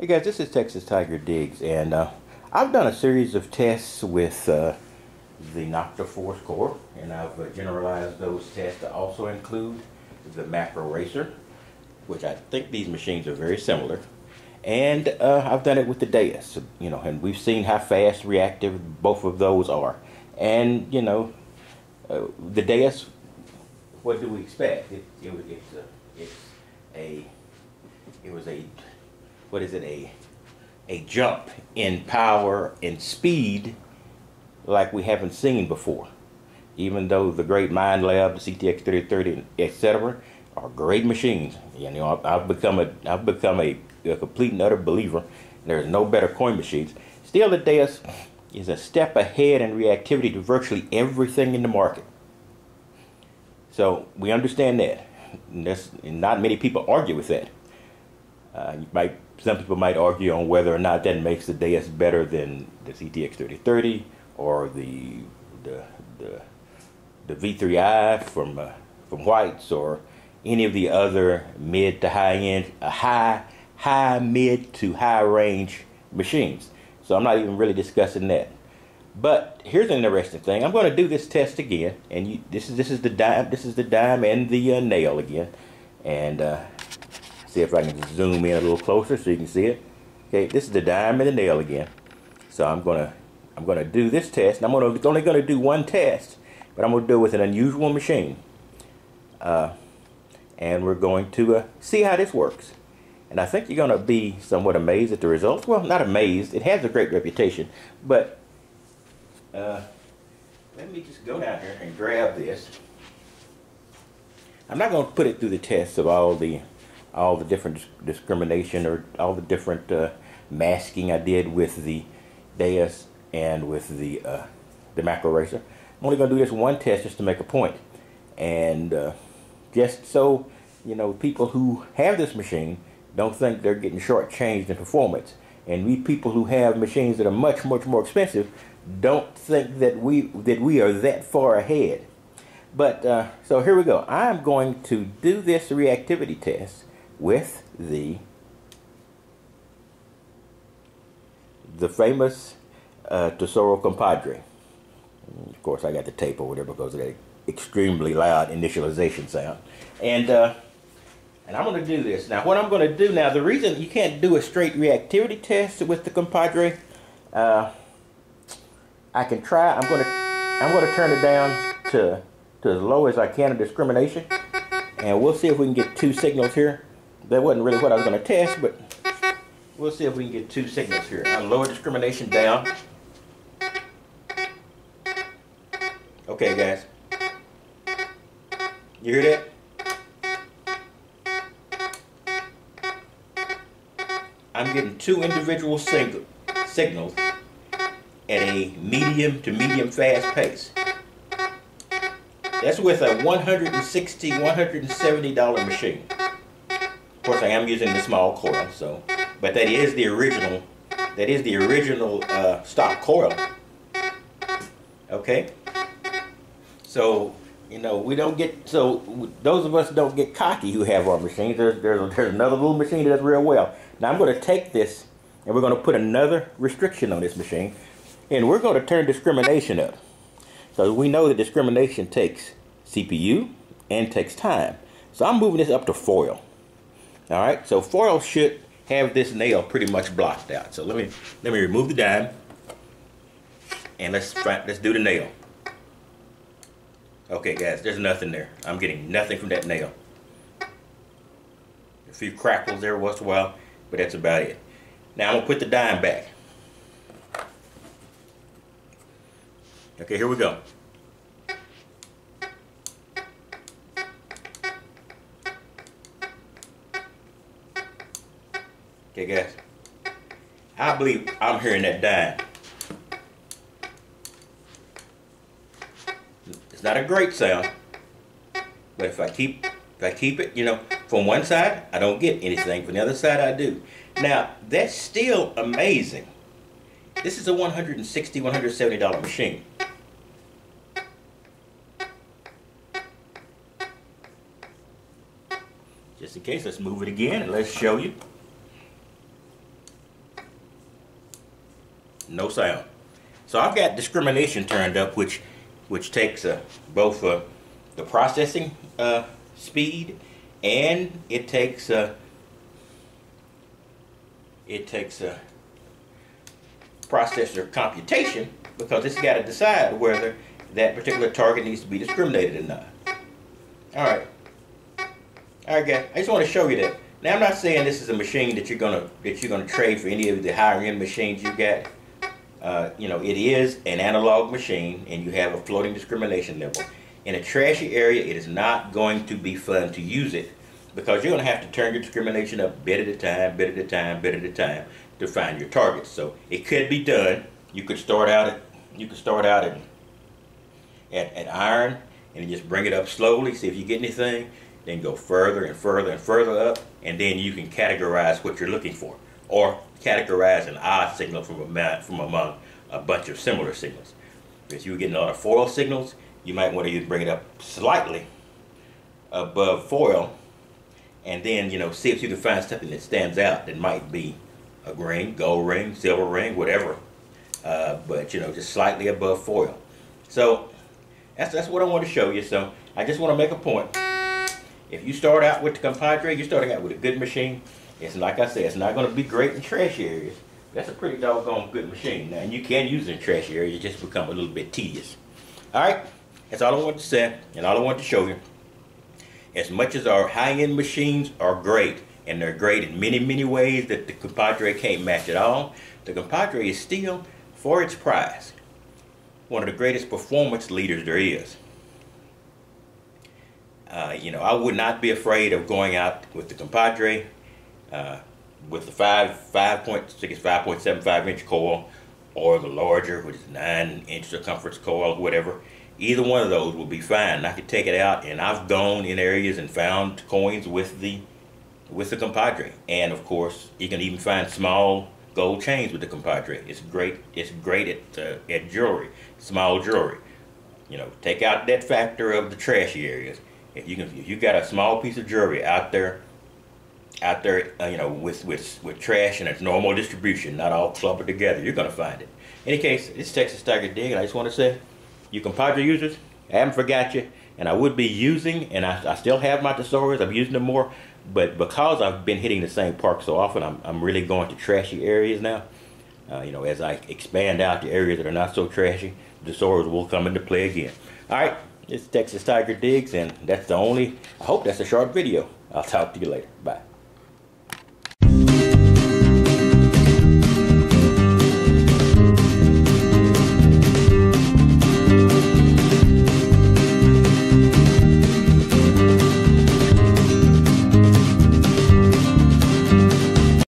guys, this is Texas Tiger Diggs, and I've done a series of tests with the Nokta Fors Core, and I've generalized those tests to also include the macro racer, which I think these machines are very similar. And I've done it with the Deus, and we've seen how fast reactive both of those are. And the Deus, what do we expect? A jump in power and speed like we haven't seen before. Even though the great Mind Lab, the CTX 3030, etc., are great machines. I've become a complete and utter believer. There's no better coin machines. Still, the Deus is a step ahead in reactivity to virtually everything in the market. So we understand that. And not many people argue with that. Some people might argue on whether or not that makes the Deus better than the CTX 3030 or the V3i from White's, or any of the other mid to high end, mid to high range machines. So I'm not even really discussing that. But here's an interesting thing. I'm going to do this test again, and this is the dime and the nail again, and see if I can zoom in a little closer so you can see it. Okay, this is the dime and the nail again. So I'm gonna do this test, and I'm only gonna do one test, but I'm gonna do it with an unusual machine, and we're going to see how this works. And I think you're gonna be somewhat amazed at the results. Well, not amazed. It has a great reputation, but let me just go down here and grab this. I'm not going to put it through the test of all the different discrimination or all the different masking I did with the Deus and with the macro racer. I'm only going to do this one test just to make a point, and just so people who have this machine don't think they're getting shortchanged in performance, and we people who have machines that are much more expensive don't think that we are that far ahead. But so here we go. I'm going to do this reactivity test with the famous Tesoro Compadre. Of course, I got the tape over there because of that extremely loud initialization sound. And I'm going to do this. Now, what I'm going to do now, the reason you can't do a straight reactivity test with the Compadre, I can try. I'm going to turn it down to as low as I can in discrimination, and we'll see if we can get two signals here. That wasn't really what I was going to test, but we'll see if we can get two signals here. I'll lower discrimination down. Okay, guys. You hear that? I'm getting two individual signals at a medium to medium fast pace. That's with a $160, $170 machine. Of course, I am using the small coil, but that is the original. That is the original stock coil. Okay. So we don't get those of us don't get cocky who have our machines. There's another little machine that does real well. Now I'm going to take this and we're going to put another restriction on this machine, and we're going to turn discrimination up. So we know that discrimination takes CPU and takes time. So I'm moving this up to foil. All right, so foil should have this nail pretty much blocked out. So let me remove the dime, and let's do the nail. Okay, guys, there's nothing there. I'm getting nothing from that nail. A few crackles there once in a while, but that's about it. Now I'm gonna put the dime back. Okay, here we go. Okay, guys, I believe I'm hearing that dime. It's not a great sound, but if I keep it, from one side, I don't get anything. From the other side, I do. Now, that's still amazing. This is a $160, $170 machine. Just in case, let's move it again and let's show you. no sound. So I've got discrimination turned up, which takes both the processing speed, and it takes processor computation, because it's got to decide whether that particular target needs to be discriminated or not. All right, guys. I just want to show you that. Now, I'm not saying this is a machine that you're gonna trade for any of the higher end machines you got. You know, it is an analog machine, and you have a floating discrimination level. In a trashy area, it is not going to be fun to use it, because you're going to have to turn your discrimination up bit at a time, bit at a time, bit at a time to find your targets. So it could be done. You could start out at iron, and just bring it up slowly, see if you get anything, then go further and further and further up, and then you can categorize what you're looking for, or categorize an odd signal from among a bunch of similar signals. If you were getting a lot of foil signals, you might want to bring it up slightly above foil, and then, you know, see if you can find something that stands out that might be a ring, gold ring, silver ring, whatever, but, you know, just slightly above foil. So that's what I want to show you. So I just want to make a point. If you start out with the Compadre, you're starting out with a good machine. It's like I said, it's not going to be great in trashy areas. That's a pretty doggone good machine. Now, and you can use it in trashy areas, it just become a little bit tedious. All right, that's all I wanted to say, and all I wanted to show you. As much as our high-end machines are great, and they're great in many, many ways that the Compadre can't match at all, the Compadre is still, for its price, one of the greatest performance leaders there is. You know, I would not be afraid of going out with the Compadre with the 5.75 inch coil, or the larger, which is 9-inch circumference coil, whatever. Either one of those will be fine. I could take it out, and I've gone in areas and found coins with the Compadre. And of course, you can even find small gold chains with the Compadre. It's great. It's great at jewelry, small jewelry. You know, take out that factor of the trashy areas. If you got a small piece of jewelry out there, you know, with trash and its normal distribution, not all clumped together, you're gonna find it. In any case, it's Texas Tiger Dig, and I just want to say, you Compadre users, I haven't forgot you, and I would be using, and I still have my Tesoros. I'm using them more, but because I've been hitting the same park so often, I'm really going to trashy areas now. You know, as I expand out to areas that are not so trashy, the Tesoros will come into play again. All right. It's Texas Tiger Digs, and that's the only, I hope that's a short video. I'll talk to you later. Bye.